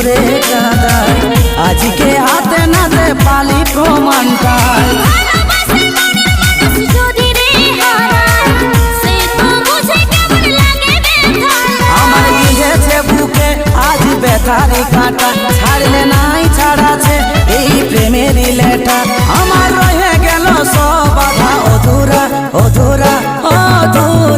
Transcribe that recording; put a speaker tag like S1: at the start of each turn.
S1: দূরে কাদায় আজকে হাতে নাতে পালি প্রমাণটায় আমার বিঁধেছে বুকে আজ ব্যথারি কাঁটা ছাড়লে নাই ছাড়াছে এই প্রেমেরই লেটা আমার রয়ে গেল সব বাধা অধুরা অধুরা অধুরা